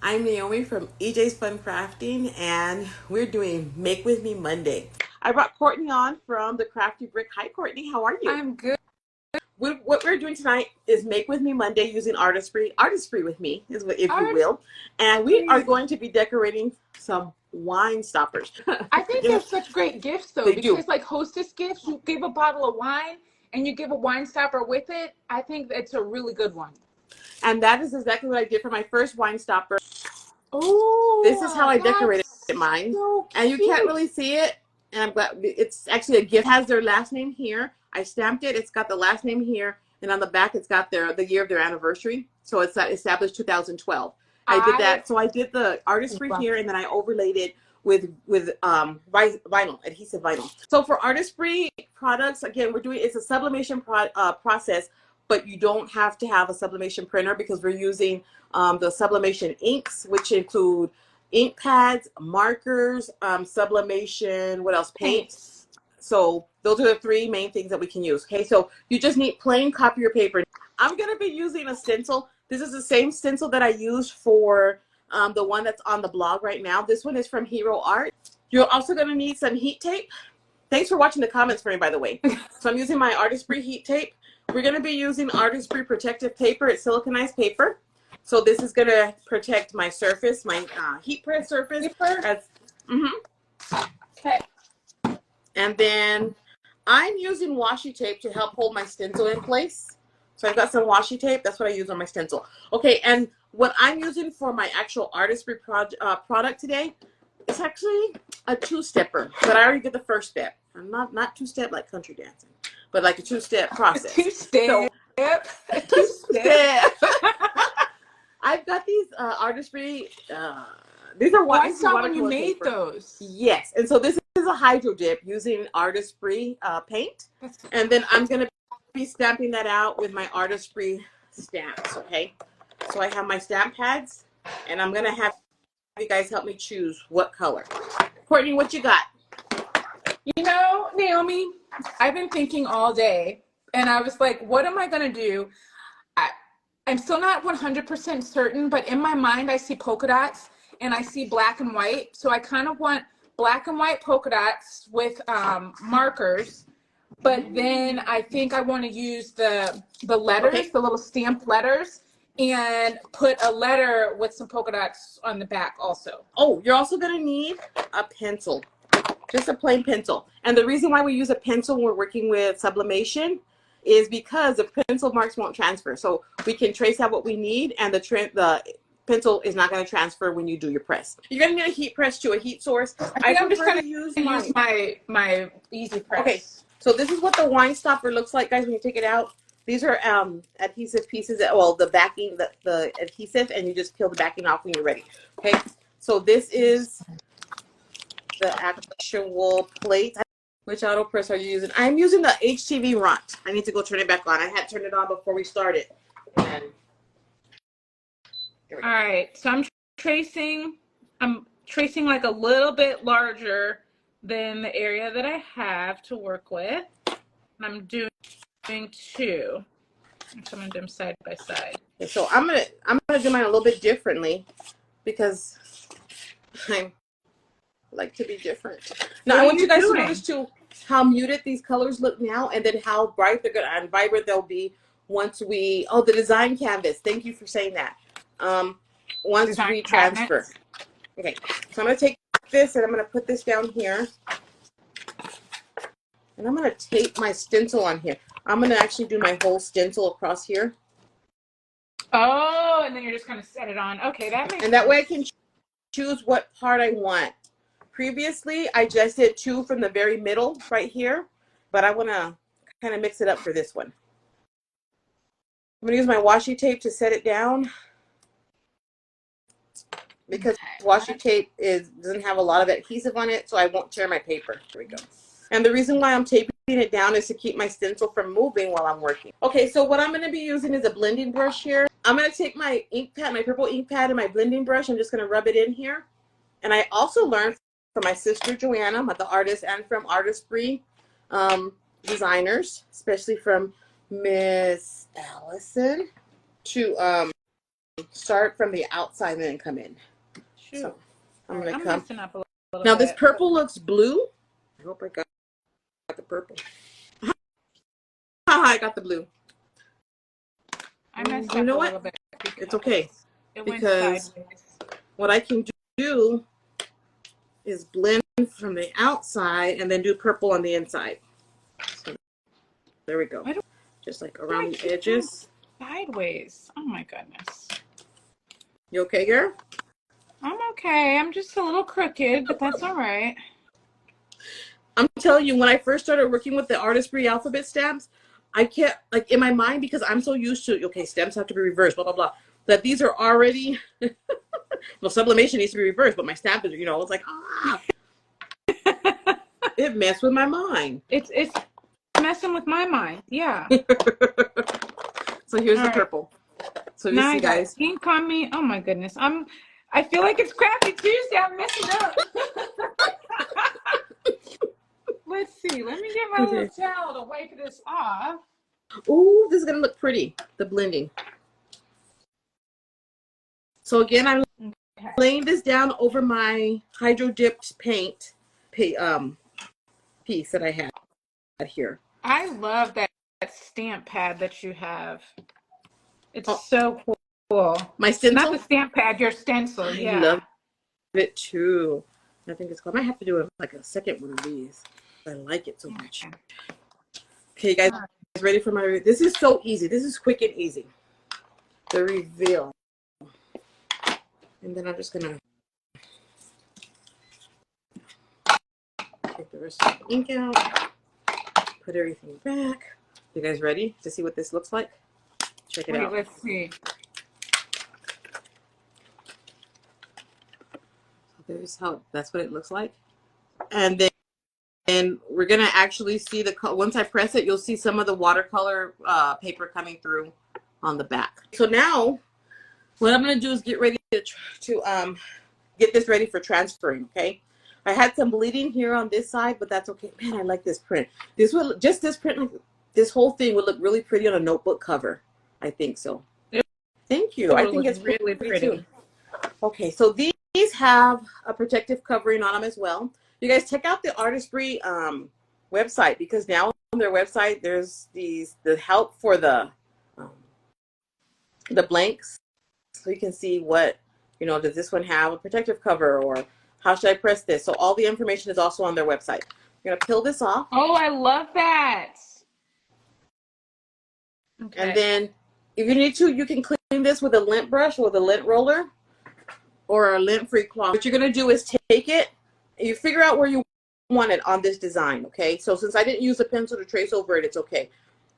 I'm Naomi from EJ's Fun Crafting, and we're doing Make With Me Monday. I brought Courtney on from the Crafty Brick. Hi, Courtney. How are you? I'm good. What we're doing tonight is Make With Me Monday using Artesprix. Artesprix with me, if you will. And we are going to be decorating some wine stoppers. I think they're such great gifts, though, because like hostess gifts, you give a bottle of wine and you give a wine stopper with it. I think it's a really good one. And that is exactly what I did for my first wine stopper. Oh, this is how I decorated mine. So and you can't really see it. And I'm glad it's actually a gift. It has their last name here. I stamped it. It's got the last name here. And on the back, it's got the year of their anniversary. So it's established 2012. I did that. So I did the Artesprix here, and then I overlaid it with vinyl, adhesive vinyl. So for Artesprix products, again, it's a sublimation process, but you don't have to have a sublimation printer because we're using the sublimation inks, which include ink pads, markers, sublimation, what else? Paints. So those are the three main things that we can use. Okay, so you just need plain copier paper. I'm going to be using a stencil. This is the same stencil that I used for the one that's on the blog right now. This one is from Hero Art. You're also going to need some heat tape. Thanks for watching the comments for me, by the way. So I'm using my Artesprix heat tape. We're going to be using Artesprix protective paper. It's siliconized paper. So this is going to protect my surface, my heat press surface. Okay. And then I'm using washi tape to help hold my stencil in place. So I've got some washi tape. That's what I use on my stencil. Okay, and what I'm using for my actual Artesprix product today is actually a two-stepper. But I already did the first step. I'm not two-step like country dancing, but like a two-step process. Two-step. A two-step. I've got these Artesprix. These are I saw when you made those. Yes, and so this is a hydro dip using Artesprix paint, and then I'm going to be stamping that out with my Artesprix stamps. Okay, so I have my stamp pads, and I'm going to have you guys help me choose what color. Courtney, what you got? You know, Naomi, I've been thinking all day, and I was like, what am I going to do? I'm still not 100% certain, but in my mind, I see polka dots and I see black and white. So I kind of want black and white polka dots with markers. But then I think I want to use the letters, the little stamped letters, and put a letter with some polka dots on the back also. Oh, you're also going to need a pencil, just a plain pencil. And the reason why we use a pencil when we're working with sublimation is because the pencil marks won't transfer. So we can trace out what we need, and the pencil is not going to transfer when you do your press. You're going to need a heat press to a heat source. I'm just going to use my easy press. Okay, so this is what the wine stopper looks like, guys, when you take it out. These are adhesive pieces, well, the backing, the adhesive, and you just peel the backing off when you're ready. Okay, so this is the actual plate. Which auto press are you using? I'm using the HTV Ront. I need to go turn it back on. I had turned it on before we started. And all right, so I'm tracing like a little bit larger than the area that I have to work with. And I'm doing two. I'm gonna do them side by side. Okay, so I'm gonna do mine a little bit differently because I like to be different. Now I want you guys to notice too how muted these colors look now, and then how bright they're gonna and vibrant they'll be once we the design canvas. Thank you for saying that. Once we transfer. Okay, so I'm gonna take this and I'm gonna put this down here, and I'm gonna tape my stencil on here. I'm gonna actually do my whole stencil across here. Oh, and then you're just gonna set it on. Okay, that makes sense. And that way I can choose what part I want. Previously, I just did two from the very middle right here, but I want to kind of mix it up for this one. I'm going to use my washi tape to set it down because washi tape doesn't have a lot of adhesive on it, so I won't tear my paper. Here we go. And the reason why I'm taping it down is to keep my stencil from moving while I'm working. Okay, so what I'm going to be using is a blending brush here. I'm going to take my ink pad, my purple ink pad, and my blending brush. I'm just going to rub it in here. And I also learned from my sister Joann, I'm the artist, and from Artesprix designers, especially from Miss Allison, to start from the outside and then come in. Shoot. So I'm All gonna right, I'm come. messing up a little Now bit. this purple looks blue. I hope I got the purple. I got the blue. I messed You up know a what? little bit. It's okay. It went Because sideways. what I can do is blend from the outside and then do purple on the inside. So there we go. Just like around the edges. Sideways. Oh my goodness. You okay, girl? I'm okay. I'm just a little crooked, but that's all right. I'm telling you, when I first started working with the Artesprix alphabet stamps, I kept, like, in my mind, because I'm so used to, okay, stamps have to be reversed, blah, blah, blah, that these are already, well, sublimation needs to be reversed, but my stamp is, you know, it's like, it messed with my mind. It's messing with my mind. Yeah. So here's the purple. So you see, guys. Pink on me. Oh my goodness. I feel like it's Crappy Tuesday. I'm messing up. Let's see. Let me get my little towel to wipe this off. Ooh, this is gonna look pretty. The blending. So again, I'm laying this down over my hydro dipped paint piece that I had here. I love that stamp pad that you have. It's so cool. My stencil? Not the stamp pad, your stencil. I Yeah. love it too. I think it's cool. I might have to do like a second one of these. I like it so much. Okay, you guys ready for my, this is so easy. This is quick and easy. The reveal. And then I'm just gonna take the rest of the ink out, put everything back. You guys ready to see what this looks like? Check it out. Let's see. There's how, that's what it looks like. And then we're gonna actually see the, once I press it, you'll see some of the watercolor paper coming through on the back. So now what I'm gonna do is get ready to get this ready for transferring, okay? I had some bleeding here on this side, but that's okay. Man, I like this print. This will, just this print, like this whole thing would look really pretty on a notebook cover. I think so. Thank you. I think it's really pretty too. Okay, so these have a protective covering on them as well. You guys check out the Artesprix website, because now on their website there's the help for the blanks, so you can see what, you know, does this one have a protective cover, or how should I press this? So all the information is also on their website. I'm gonna peel this off. Oh, I love that. Okay. And then if you need to, you can clean this with a lint brush or with a lint roller or a lint-free cloth. What you're gonna do is take it, you figure out where you want it on this design, okay? So since I didn't use a pencil to trace over it, it's okay.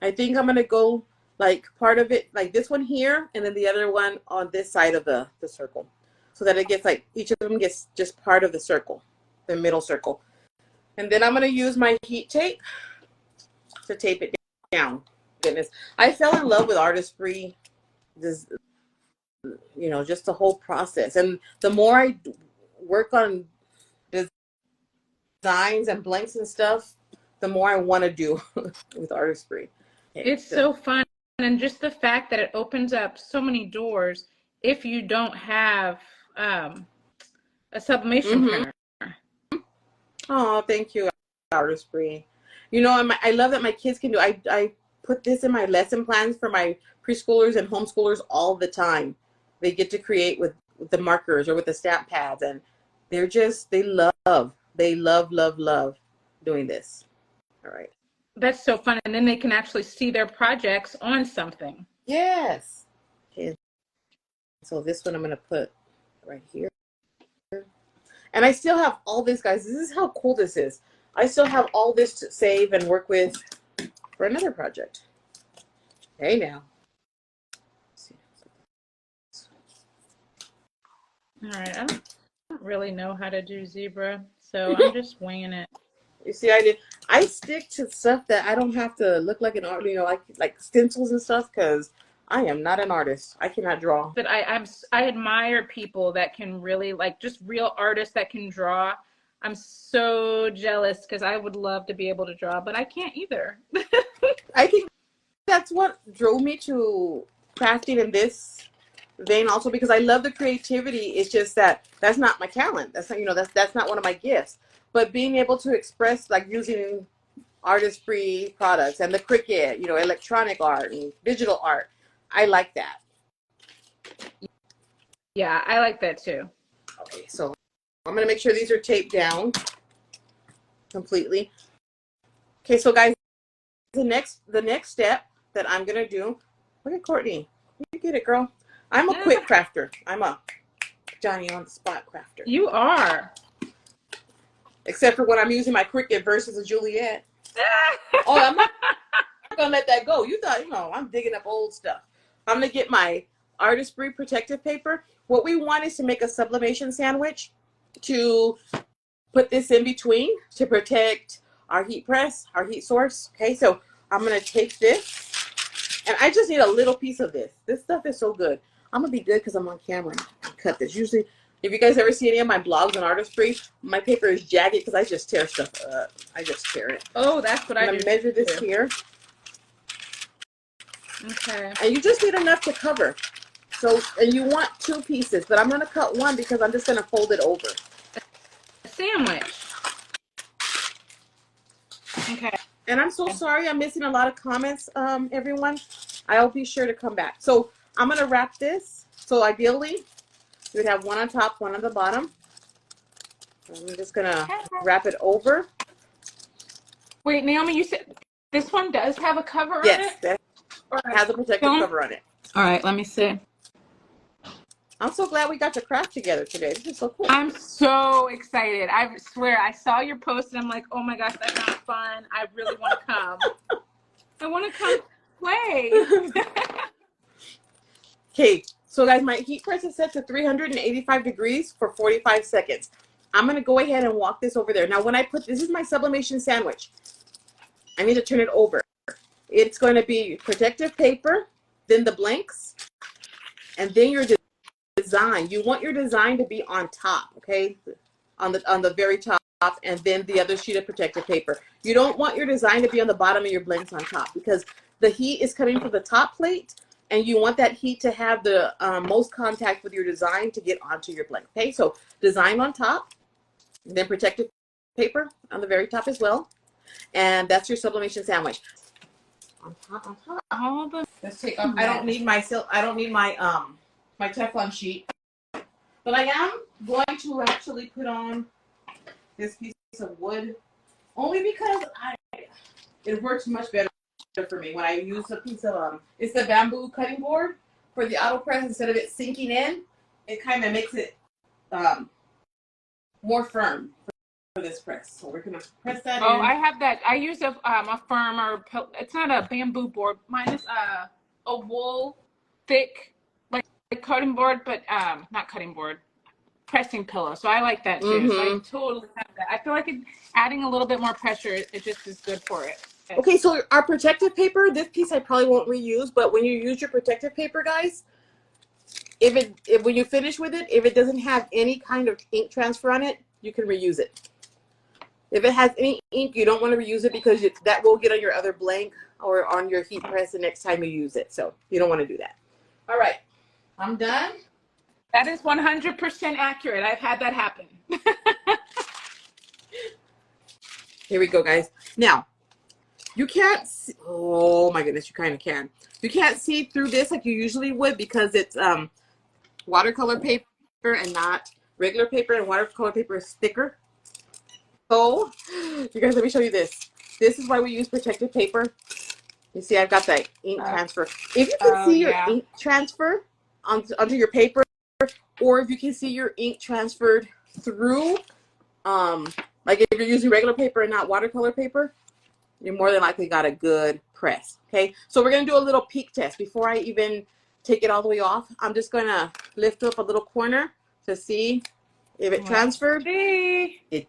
I think I'm gonna go like part of it, like this one here, and then the other one on this side of the circle, so that it gets like, each of them gets just part of the circle, the middle circle. And then I'm gonna use my heat tape to tape it down. Goodness, I fell in love with Artesprix, this, you know, just the whole process. And the more I work on designs and blanks and stuff, the more I want to do with Artesprix. Okay, it's so fun, and just the fact that it opens up so many doors if you don't have a sublimation printer. Oh, thank you, Artesprix. You know, I love that my kids can do. I put this in my lesson plans for my preschoolers and homeschoolers all the time. They get to create with the markers or with the stamp pads, and they're just, they love doing this. All right. That's so fun, and then they can actually see their projects on something. Yes. Okay. So this one I'm going to put right here. And I still have all this, guys. This is how cool this is. I still have all this to save and work with for another project. Hey, now. All right. I don't really know how to do zebra, so I'm just winging it. You see, I stick to stuff that I don't have to look like an artist, you know, like stencils and stuff, because I am not an artist. I cannot draw. But I admire people that can really, like, just real artists that can draw. I'm so jealous, because I would love to be able to draw, but I can't either. I think that's what drove me to crafting in this vein also because I love the creativity. It's just that that's not my talent. That's not, you know, that's not one of my gifts. But being able to express, like using Artesprix products and the Cricut, you know, electronic art and digital art, I like that. Yeah, I like that too. Okay, so I'm gonna make sure these are taped down completely. Okay, so guys, the next step that I'm gonna do. Look at Courtney. You get it, girl. I'm a quick crafter. I'm a Johnny on the spot crafter. You are. Except for when I'm using my Cricut versus a Juliet. Oh, I'm not gonna let that go. You thought, you know, I'm digging up old stuff. I'm gonna get my Artesprix protective paper. What we want is to make a sublimation sandwich to put this in between to protect our heat press, our heat source. Okay, so I'm gonna take this, and I just need a little piece of this. This stuff is so good. I'm gonna be good because I'm on camera and cut this. Usually, if you guys ever see any of my blogs on Artesprix, my paper is jagged because I just tear stuff up. I just tear it. Oh, that's what I do. I'm gonna measure this here. Okay. And you just need enough to cover. So, and you want 2 pieces, but I'm gonna cut 1 because I'm just gonna fold it over. A sandwich. Okay. And I'm so sorry I'm missing a lot of comments, everyone. I'll be sure to come back. So I'm gonna wrap this. So ideally, you would have 1 on top, 1 on the bottom. I'm just gonna wrap it over. Wait, Naomi, you said this one does have a cover on it? Yes, that has a protective cover on it. All right, let me see. I'm so glad we got to craft together today. This is so cool. I'm so excited. I swear, I saw your post and I'm like, oh my gosh, that sounds fun. I really want to come. I want to come play. Okay, so guys, my heat press is set to 385 degrees for 45 seconds. I'm going to go ahead and walk this over there. Now, when I put, this is my sublimation sandwich. I need to turn it over. It's going to be protective paper, then the blanks, and then your design. You want your design to be on top, okay? On the very top, and then the other sheet of protective paper. You don't want your design to be on the bottom and your blanks on top because the heat is coming from the top plate, and you want that heat to have the most contact with your design to get onto your blank. Okay, so design on top, then protective paper on the very top as well, and that's your sublimation sandwich. On top. All the Let's take off. I don't need my my Teflon sheet, but I am going to actually put on this piece of wood only because it works much better for me when I use a piece of it's the bamboo cutting board for the auto press. Instead of it sinking in, it kind of makes it more firm for this press. So we're gonna press that in. Oh, I have that. I use a firmer. It's not a bamboo board. Mine is a wool thick like cutting board, but not cutting board, pressing pillow. So I like that too. So I totally have that. I feel like adding a little bit more pressure, it just is good for it. Okay, so our protective paper, this piece I probably won't reuse, but when you use your protective paper, guys, if when you finish with it, if it doesn't have any kind of ink transfer on it, you can reuse it. If it has any ink, you don't want to reuse it because that will get on your other blank or on your heat press the next time you use it. So you don't want to do that. All right, I'm done. That is 100% accurate. I've had that happen. Here we go, guys. Now, you can't see, oh my goodness, you kind of can. You can't see through this like you usually would because it's watercolor paper and not regular paper, and watercolor paper is thicker. So, you guys, let me show you this. This is why we use protective paper. You see, I've got that ink transfer. If you can see your ink transfer onto your paper, or if you can see your ink transferred through, like if you're using regular paper and not watercolor paper, you're more than likely got a good press. Okay, so we're gonna do a little peek test before I even take it all the way off. I'm just gonna lift up a little corner to see if it transferred. It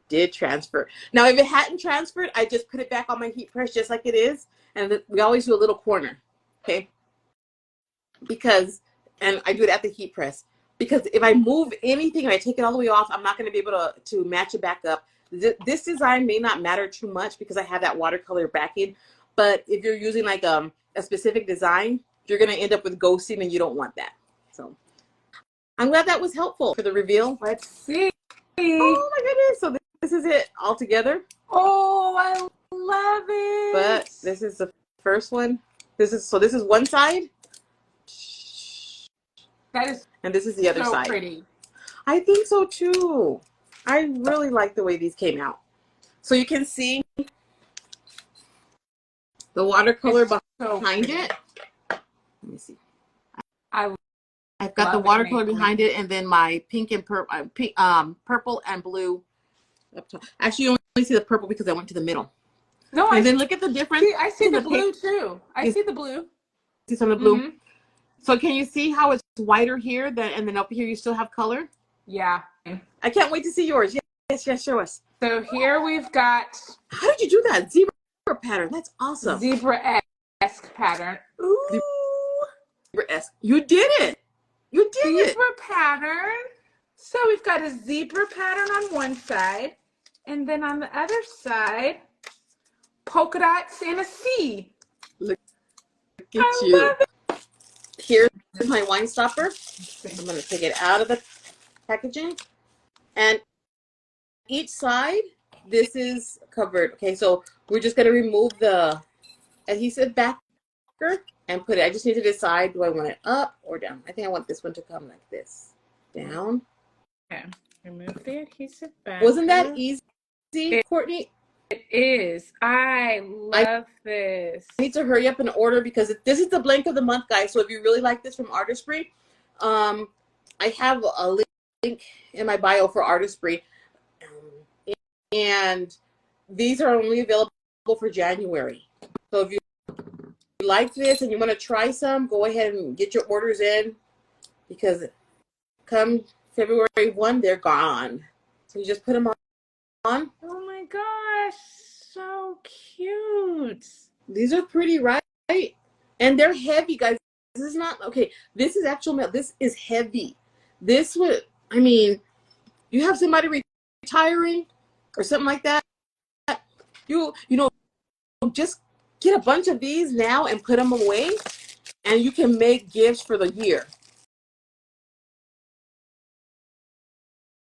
did transfer. Now, if it hadn't transferred, I just put it back on my heat press just like it is, and we always do a little corner, okay? Because, and I do it at the heat press, because if I move anything and I take it all the way off, I'm not going to be able to match it back up. This design may not matter too much because I have that watercolor backing, but if you're using like a specific design, you're going to end up with ghosting, and you don't want that. So I'm glad that was helpful for the reveal. Let's see. Oh my goodness. So this is it all together. Oh, I love it. But this is the first one. This is one side. That is and this is the other so side. pretty. I think so too. I really like the way these came out. So you can see the watercolor behind it. Let me see. I've got the watercolor behind it, and then my pink and purple and blue up top. Actually, you only see the purple because I went to the middle. No, and then look at the difference. See, I see the blue too. I see the blue. See some of the blue. So can you see how it's whiter here, and then up here you still have color? Yeah. I can't wait to see yours. Yes, show us. So here we've got. How did you do that? Zebra pattern. That's awesome. Zebra-esque pattern. Ooh. Zebra-esque. You did it. You did it. Zebra pattern. So we've got a zebra pattern on one side, and then on the other side, polka dots and a C. Look at you. Here's my wine stopper. I'm going to take it out of the packaging. And each side, this is covered. Okay, so we're just going to remove the adhesive backer and put it. I just need to decide, do I want it up or down? I think I want this one to come like this. Down. Okay. Remove the adhesive backer. Wasn't that easy, Courtney? It is. I love this. I need to hurry up and order because this is the blank of the month, guys. So if you really like this from Artesprix, I have a link in my bio for Artesprix. And these are only available for January. So if you like this and you want to try some, go ahead and get your orders in because come February 1, they're gone. So you just put them on. Oh my gosh, so cute. These are pretty, right? And they're heavy, guys. This is not, okay, this is actual metal. This is heavy. This would, I mean, you have somebody retiring or something like that. You know, just get a bunch of these now and put them away, and you can make gifts for the year.